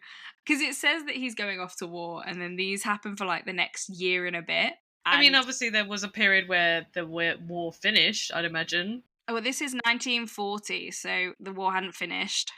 Because it says that he's going off to war, and then these happen for like the next year and a bit. I mean, obviously there was a period where the war finished, I'd imagine. Oh, well, this is 1940, so the war hadn't finished.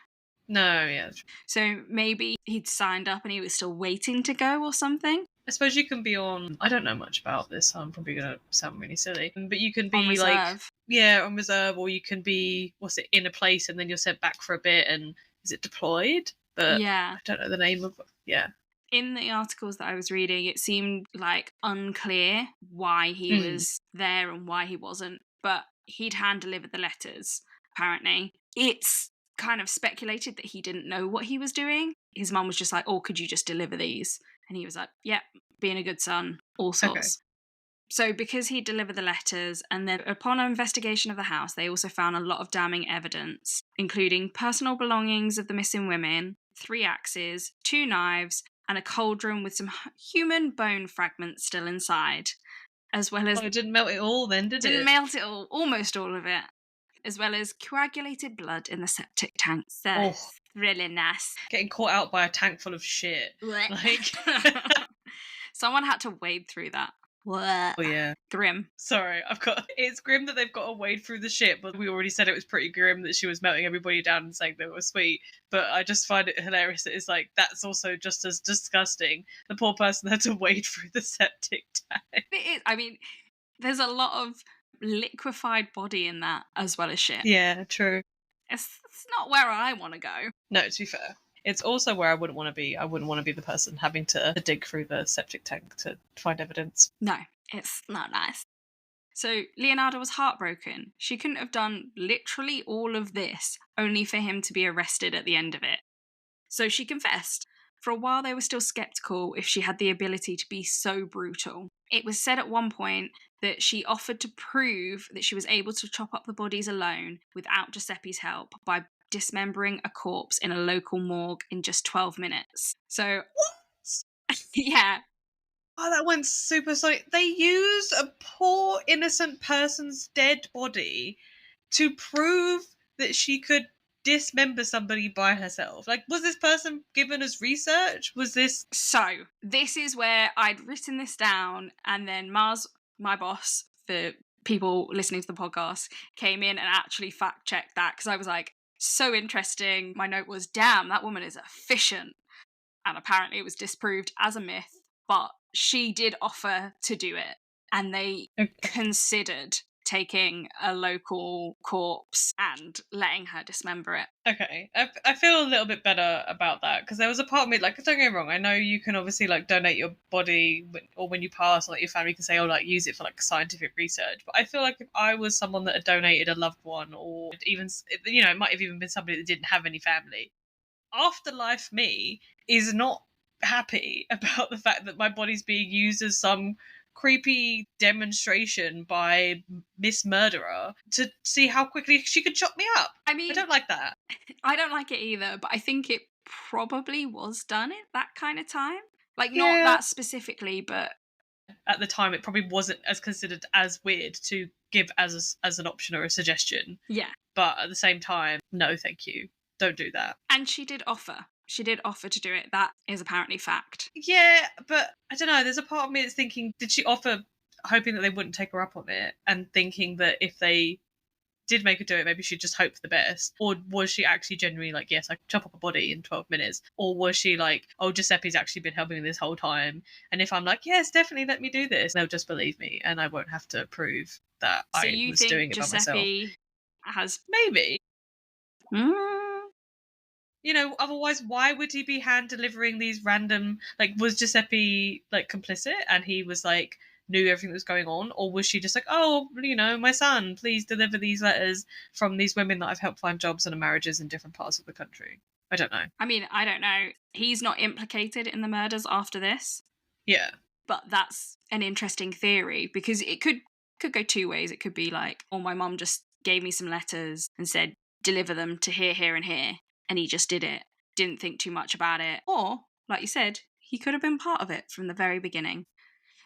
No, yeah. So maybe he'd signed up and he was still waiting to go or something. I suppose you can be on... I don't know much about this, so I'm probably going to sound really silly. But you can be on reserve. Like... Yeah, on reserve, or you can be, in a place and then you're sent back for a bit and... Is it deployed? But yeah. I don't know the name of... Yeah. In the articles that I was reading, it seemed like unclear why he was there and why he wasn't, but he'd hand delivered the letters, apparently. It's kind of speculated that he didn't know what he was doing. His mum was just like, oh, could you just deliver these? And he was like, yep, being a good son, all sorts. So because he delivered the letters, and then upon an investigation of the house, they also found a lot of damning evidence, including personal belongings of the missing women, 3 axes, 2 knives, and a cauldron with some human bone fragments still inside, as well as... Oh, it didn't melt it all then, did it? Didn't melt it all, almost all of it. As well as coagulated blood in the septic tank. So, really nice. Getting caught out by a tank full of shit. Like... Someone had to wade through that. Oh yeah. Grim. Sorry, it's grim that they've got to wade through the shit, but we already said it was pretty grim that she was melting everybody down and saying they were sweet. But I just find it hilarious that it's like, that's also just as disgusting. The poor person had to wade through the septic tank. It is. I mean, there's a lot of liquefied body in that as well as shit. Yeah, true. It's not where I want to go. No, to be fair. It's also where I wouldn't want to be. I wouldn't want to be the person having to dig through the septic tank to find evidence. No, it's not nice. So Leonarda was heartbroken. She couldn't have done literally all of this only for him to be arrested at the end of it. So she confessed. For a while they were still sceptical if she had the ability to be so brutal. It was said at one point that she offered to prove that she was able to chop up the bodies alone without Giuseppe's help by dismembering a corpse in a local morgue in just 12 minutes. So... What? Yeah. Oh, that went super sorry. They used a poor innocent person's dead body to prove that she could dismember somebody by herself. Like, was this person given as research? Was this... So, this is where I'd written this down, and then Mars, my boss, for people listening to the podcast, came in and actually fact-checked that, because I was like, so interesting. My note was, damn, that woman is efficient. And apparently it was disproved as a myth, but she did offer to do it. And they considered taking a local corpse and letting her dismember it. Okay, I feel a little bit better about that, because there was a part of me, like, don't get me wrong, I know you can obviously, like, donate your body, or when you pass, like, your family can say, oh, like, use it for, like, scientific research, but I feel like if I was someone that had donated a loved one, or even, you know, it might have even been somebody that didn't have any family, afterlife me is not happy about the fact that my body's being used as some creepy demonstration by Miss Murderer to see how quickly she could chop me up. I mean, I don't like that. I don't like it either, but I think it probably was done at that kind of time. Like, not that specifically, but... At the time, it probably wasn't as considered as weird to give as an option or a suggestion. Yeah. But at the same time, no, thank you. Don't do that. And she did offer. She did offer to do it. That is apparently fact. Yeah, but I don't know. There's a part of me that's thinking, did she offer hoping that they wouldn't take her up on it, and thinking that if they did make her do it, maybe she'd just hope for the best? Or was she actually genuinely like, yes, I can chop up a body in 12 minutes? Or was she like, oh, Giuseppe's actually been helping me this whole time, and if I'm like, yes, definitely let me do this, they'll just believe me, and I won't have to prove that so I was doing it by myself. Giuseppe has... Maybe. You know, otherwise, why would he be hand delivering these random, like, was Giuseppe, like, complicit and he was, like, knew everything that was going on? Or was she just like, oh, you know, my son, please deliver these letters from these women that I've helped find jobs and marriages in different parts of the country? I don't know. I mean, I don't know. He's not implicated in the murders after this. Yeah. But that's an interesting theory, because it could go two ways. It could be like, oh, my mum just gave me some letters and said, deliver them to here, here, and here. And he just did it, didn't think too much about it. Or, like you said, he could have been part of it from the very beginning.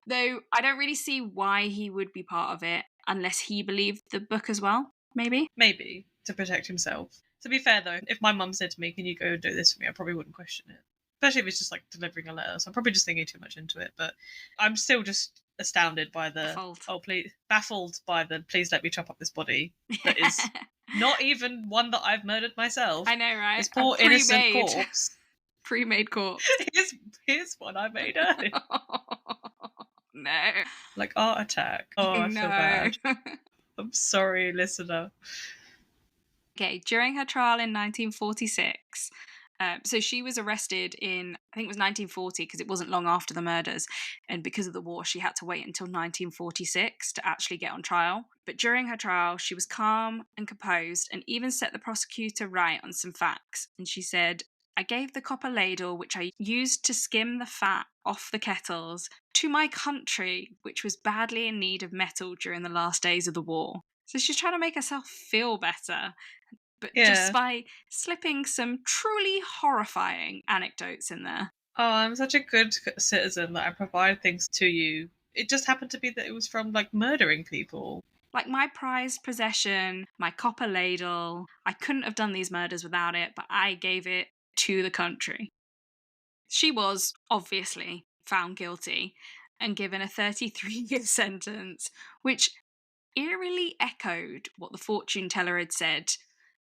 Though I don't really see why he would be part of it unless he believed the book as well, maybe? Maybe, to protect himself. To be fair, though, if my mum said to me, can you go and do this for me, I probably wouldn't question it. Especially if it's just, like, delivering a letter. So I'm probably just thinking too much into it. But I'm still just astounded by the... Baffled by the, please let me chop up this body. That is... Not even one that I've murdered myself. I know, right? This poor innocent corpse. Pre-made corpse. Here's one I made earlier. No. Like Art Attack. Oh, I feel bad. I'm sorry, listener. Okay, during her trial in 1946, So she was arrested in, I think it was 1940, because it wasn't long after the murders. And because of the war, she had to wait until 1946 to actually get on trial. But during her trial, she was calm and composed and even set the prosecutor right on some facts. And she said, I gave the copper ladle, which I used to skim the fat off the kettles, to my country, which was badly in need of metal during the last days of the war. So she's trying to make herself feel better, but just Yeah. by slipping some truly horrifying anecdotes in there. Oh, I'm such a good citizen that I provide things to you. It just happened to be that it was from, like, murdering people. Like my prized possession, my copper ladle. I couldn't have done these murders without it, but I gave it to the country. She was, obviously, found guilty and given a 33-year sentence, which eerily echoed what the fortune teller had said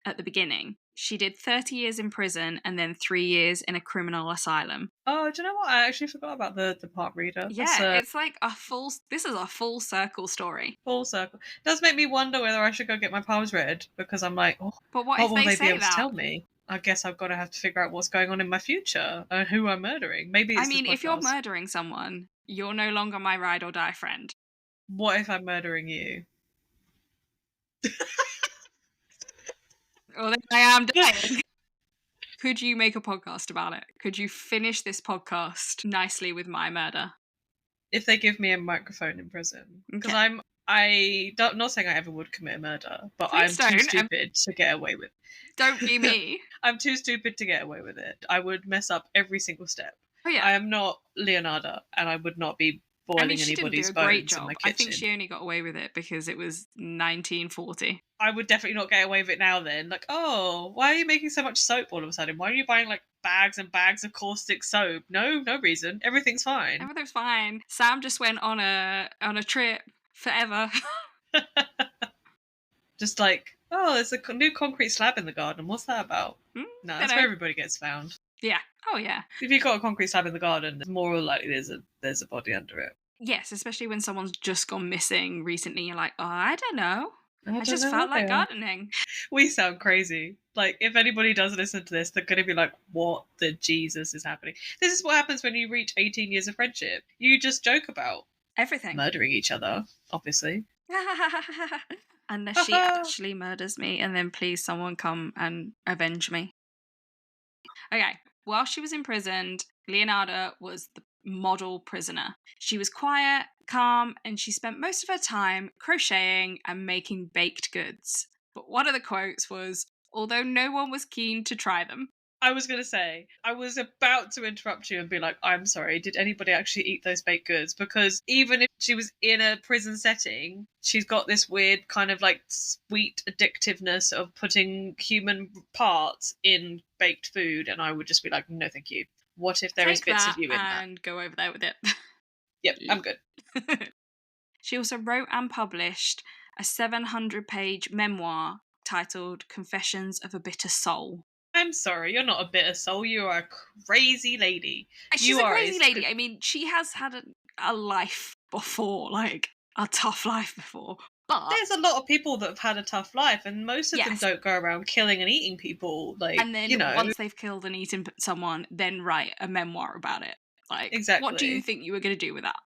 at the beginning. She did 30 years in prison and then 3 years in a criminal asylum. Oh, do you know what? I actually forgot about the part reader. That's Yeah, it's like this is a full circle story. full circle. It does make me wonder whether I should go get my palms read, because I'm like, oh, But what what if will they they be say able to that? tell me? I guess I've got to have to figure out what's going on in my future and who I'm murdering. Maybe it's I mean, this if you're podcast. murdering someone, you're no longer my ride or die friend. What if I'm murdering you? Well, then I am dying. Could you make a podcast about it? Could you finish this podcast nicely with my murder? If they give me a microphone in prison. Because Okay. not saying I ever would commit a murder, but Please I'm too don't. stupid to get away with. Don't be me. I'm too stupid to get away with it. I would mess up every single step. Oh yeah. I am not Leonarda, and I would not be boiling she didn't do anybody's a great bones in job. my kitchen. I think she only got away with it because it was 1940. I would definitely not get away with it now then. Like, oh, why are you making so much soap all of a sudden? Why are you buying, like, bags and bags of caustic soap? No reason. Everything's fine. Everything's fine. Sam just went on a trip forever. Just like, oh, there's a new concrete slab in the garden. What's that about? No, that's where everybody gets found. Yeah. Oh yeah. If you've got a concrete slab in the garden, it's more likely there's a body under it. Yes, especially when someone's just gone missing recently. You're like, oh, I don't know. I just know felt what like they are. gardening. We sound crazy. Like, if anybody does listen to this, they're going to be like, what the Jesus is happening? This is what happens when you reach 18 years of friendship. You just joke about Everything. murdering each other, obviously. Unless she actually murders me, and then please someone come and avenge me. Okay, while she was imprisoned, Leonarda was the model prisoner. She was quiet, calm, and she spent most of her time crocheting and making baked goods. But one of the quotes was, although no one was keen to try them. I was going to say, I was about to interrupt you and be like, I'm sorry, did anybody actually eat those baked goods? Because even if she was in a prison setting, she's got this weird kind of like sweet addictiveness of putting human parts in baked food. And I would just be like, no, thank you. What if there is bits of you in that? And go over there with it. Yep, I'm good. She also wrote and published a 700-page memoir titled Confessions of a Bitter Soul. I'm sorry, you're not a bitter soul. You are a crazy lady. She's a crazy lady. I mean, she has had a life before, like a tough life before. But there's a lot of people that have had a tough life, and most of them don't go around killing and eating people. Like, and then once they've killed and eaten someone, then write a memoir about it. Like, exactly. What do you think you were going to do with that?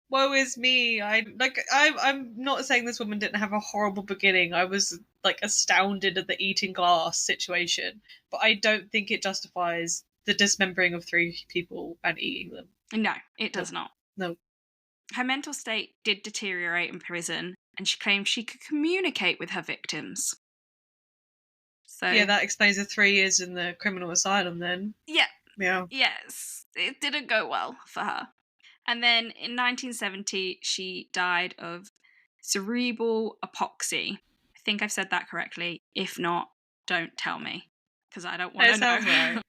Woe is me. I'm not saying this woman didn't have a horrible beginning. I was like astounded at the eating glass situation, but I don't think it justifies the dismembering of 3 people and eating them. No, it does not. No. Her mental state did deteriorate in prison, and she claimed she could communicate with her victims. So yeah, that explains the 3 years in the criminal asylum then. Yeah. Yeah. Yes, it didn't go well for her. And then in 1970, she died of cerebral apoxia. I think I've said that correctly. If not, don't tell me, because I don't want to know. It sounds right.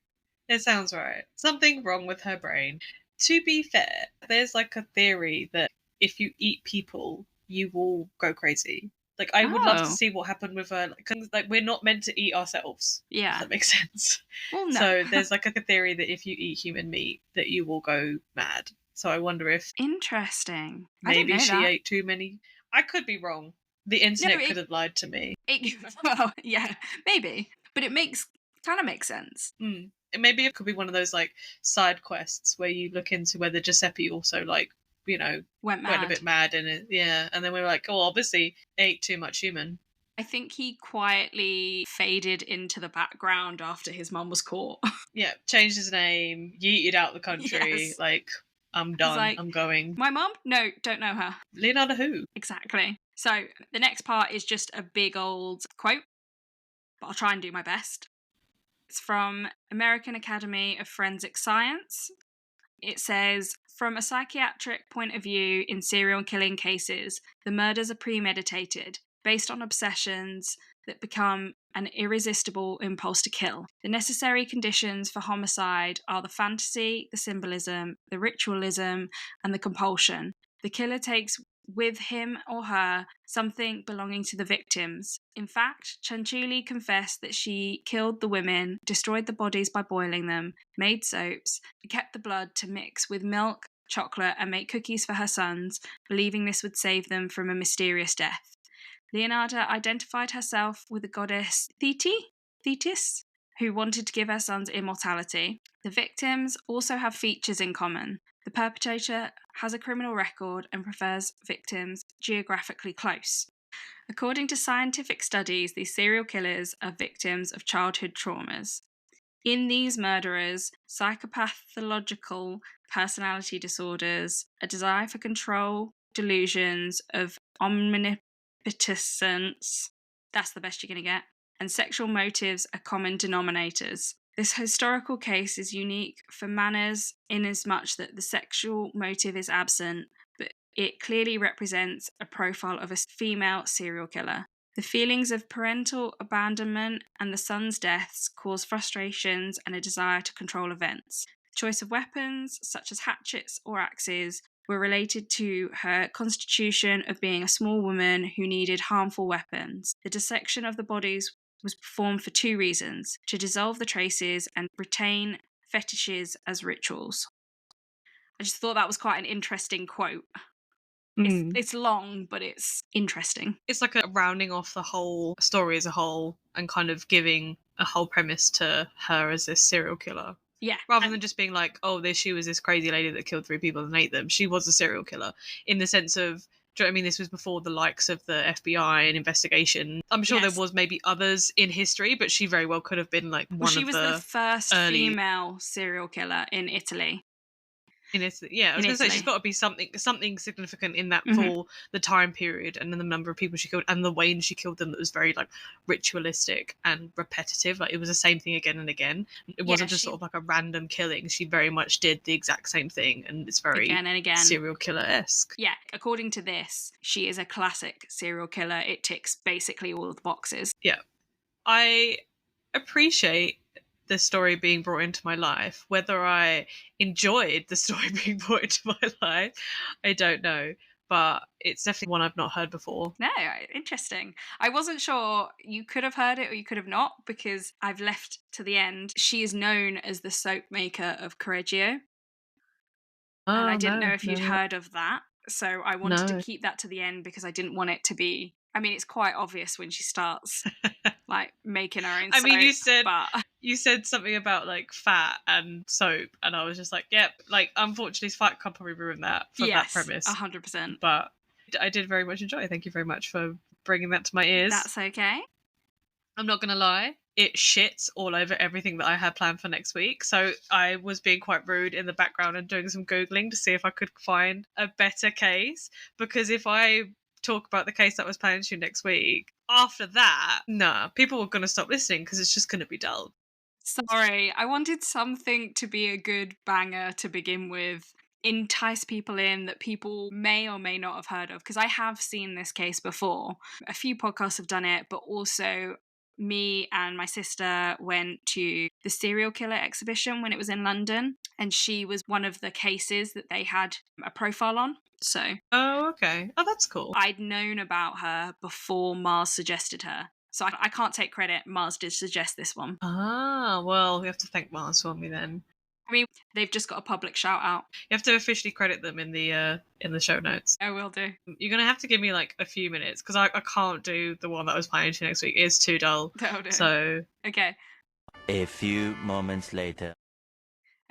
It sounds right. Something wrong with her brain. To be fair, there's like a theory that if you eat people, you will go crazy. Like, I would love to see what happened with her. Like, we're not meant to eat ourselves. Yeah. If that makes sense. Well, no. So there's like a theory that if you eat human meat, that you will go mad. So I wonder if... Interesting. Maybe she ate too many... I could be wrong. The internet could have lied to me. Well, yeah, maybe. But it makes Kind of makes sense. Mm. And maybe it could be one of those like side quests where you look into whether Giuseppe also like, you know, Went went a mad. bit mad in it. Yeah. And then we were like, oh, obviously ate too much human. I think he quietly faded into the background after his mum was caught. Yeah. Changed his name, yeeted out the country. Yes. Like, I'm He's done. like, I'm going. my mum? No, don't know her. Leonarda who? Exactly. So the next part is just a big old quote, but I'll try and do my best. It's from American Academy of Forensic Science. It says, from a psychiatric point of view in serial killing cases, the murders are premeditated, based on obsessions that become an irresistible impulse to kill. The necessary conditions for homicide are the fantasy, the symbolism, the ritualism, and the compulsion. The killer takes with him or her something belonging to the victims. In fact, Cianciulli confessed that she killed the women, destroyed the bodies by boiling them, made soaps, kept the blood to mix with milk, chocolate, and make cookies for her sons, believing this would save them from a mysterious death. Leonarda identified herself with the goddess Thetis, who wanted to give her sons immortality. The victims also have features in common. The perpetrator has a criminal record and prefers victims geographically close. According to scientific studies, these serial killers are victims of childhood traumas. In these murderers, psychopathological personality disorders, a desire for control, delusions of omnipotence, that's the best you're going to get, and sexual motives are common denominators. This historical case is unique for Manners inasmuch that the sexual motive is absent, but it clearly represents a profile of a female serial killer. The feelings of parental abandonment and the son's deaths cause frustrations and a desire to control events. The choice of weapons, such as hatchets or axes, were related to her constitution of being a small woman who needed harmful weapons. The dissection of the bodies was performed for two reasons: to dissolve the traces and retain fetishes as rituals. I just thought that was quite an interesting quote. It's long, but it's interesting. It's like a rounding off the whole story as a whole and kind of giving a whole premise to her as this serial killer. Yeah. Rather than just being like, oh, she was this crazy lady that killed 3 people and ate them. She was a serial killer in the sense of, do you know what I mean? This was before the likes of the FBI and investigation. I'm sure Yes. there was maybe others in history, but she very well could have been like one She of was the first early female serial killer in Italy. in Italy. Yeah, I was In going to say Italy. she's got to be something significant in that Mhm. for the time period and then the number of people she killed and the way she killed them that was very like ritualistic and repetitive. Like it was the same thing again and again. It wasn't just sort of like a random killing. She very much did the exact same thing, and it's very again and again. serial killer-esque. Yeah, according to this, she is a classic serial killer. It ticks basically all of the boxes. Yeah. I appreciate the story being brought into my life. Whether I enjoyed the story being brought into my life, I don't know. But it's definitely one I've not heard before. No, interesting. I wasn't sure. You could have heard it or you could have not, because I've left to the end. She is known as the soap maker of Correggio. And I didn't know if you'd heard of that. So I wanted to keep that to the end because I didn't want it to be... I mean, it's quite obvious when she starts like making her own soap. I mean, you said something about like fat and soap, and I was just like, yep. Like, unfortunately, Fight Club probably ruined that for that premise. 100%. But I did very much enjoy it. Thank you very much for bringing that to my ears. That's okay. I'm not going to lie. It shits all over everything that I had planned for next week. So I was being quite rude in the background and doing some Googling to see if I could find a better case. Because if I talk about the case that was planned to next week, after that, people are going to stop listening because it's just going to be dull. Sorry, I wanted something to be a good banger to begin with. Entice people in that people may or may not have heard of, because I have seen this case before. A few podcasts have done it, but also me and my sister went to the serial killer exhibition when it was in London, and she was one of the cases that they had a profile on. So, oh, okay. Oh, that's cool. I'd known about her before Mars suggested her. So I can't take credit. Mars did suggest this one. Ah, well, we have to thank Mars for me then. I mean, they've just got a public shout out. You have to officially credit them in the show notes. I will do. You're going to have to give me like a few minutes because I can't do the one that I was planning to next week. It's too dull. Oh, no. So, okay. A few moments later.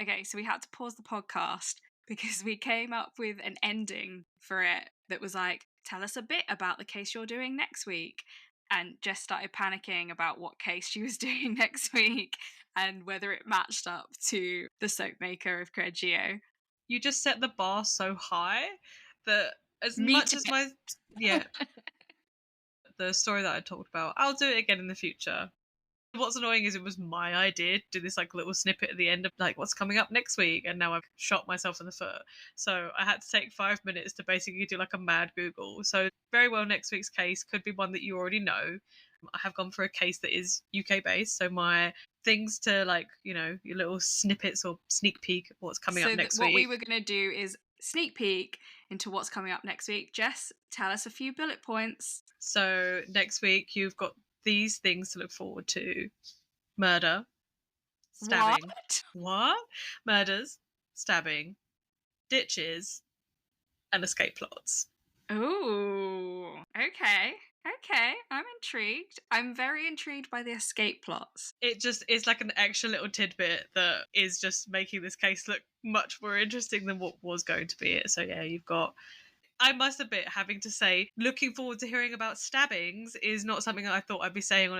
Okay, so we had to pause the podcast because we came up with an ending for it that was like, tell us a bit about the case you're doing next week. And Jess started panicking about what case she was doing next week and whether it matched up to the soap maker of Correggio. You just set the bar so high that as Me much too. as the story that I talked about, I'll do it again in the future. What's annoying is it was my idea to do this like little snippet at the end of like what's coming up next week, and now I've shot myself in the foot. So I had to take 5 minutes to basically do like a mad Google. So very well, next week's case could be one that you already know. I have gone for a case that is UK based, so my things to like, you know, your little snippets or sneak peek of what's coming up next what week. we were going to do is sneak peek into what's coming up next week. Jess, tell us a few bullet points. So next week you've got these things to look forward to: murder, stabbing. What? Murders, stabbing, ditches, and escape plots. Ooh, okay. Okay, I'm intrigued. I'm very intrigued by the escape plots. It just is like an extra little tidbit that is just making this case look much more interesting than what was going to be it. So yeah, you've got. I must admit, having to say, looking forward to hearing about stabbings is not something I thought I'd be saying on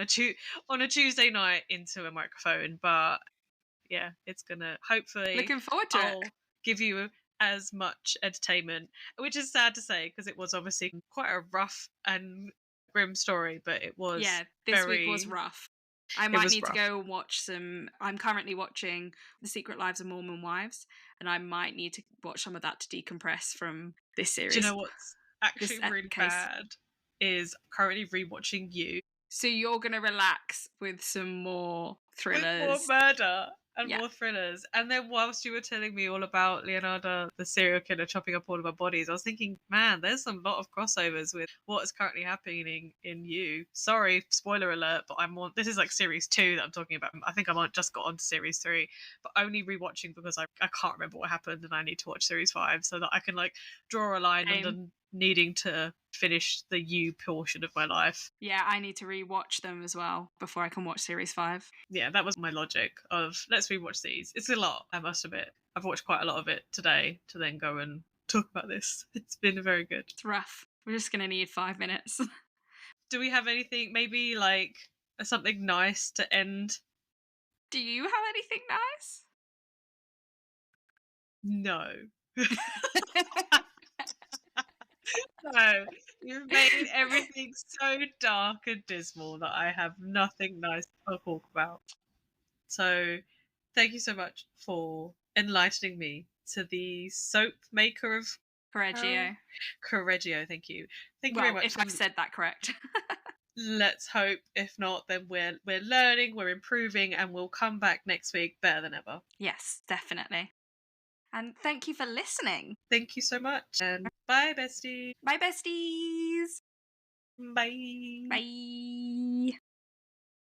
a Tuesday night into a microphone. But yeah, it's gonna hopefully. Looking forward to I'll it. give you as much entertainment, which is sad to say because it was obviously quite a rough and grim story, but it was this week was rough. I might need to go and watch some. I'm currently watching The Secret Lives of Mormon Wives, and I might need to watch some of that to decompress from this series. Do you know what's actually really bad? Is currently rewatching You. So you're gonna relax with some more thrillers, with more murder and more thrillers. And then whilst you were telling me all about Leonarda, the serial killer, chopping up all of our bodies, I was thinking, man, there's a lot of crossovers with what is currently happening in You. Sorry, spoiler alert, but I'm on. This is like series 2 that I'm talking about. I think I might just got on to series 3, but only rewatching because I can't remember what happened and I need to watch series 5 so that I can like draw a line under needing to finish the You portion of my life. Yeah, I need to rewatch them as well before I can watch series 5. Yeah, that was my logic of let's rewatch these. It's a lot, I must admit. I've watched quite a lot of it today to then go and talk about this. It's been very good. It's rough. We're just gonna need 5 minutes. Do we have anything, maybe like something nice to end? Do you have anything nice? No. No, you've made everything so dark and dismal that I have nothing nice to talk about. So, thank you so much for enlightening me to the soap maker of Correggio. Correggio, thank you. Thank you Well, very much. if I've said that correct. Let's hope. If not, then we're learning, we're improving, and we'll come back next week better than ever. Yes, definitely. And thank you for listening. Thank you so much. And bye, besties. Bye, besties. Bye. Bye.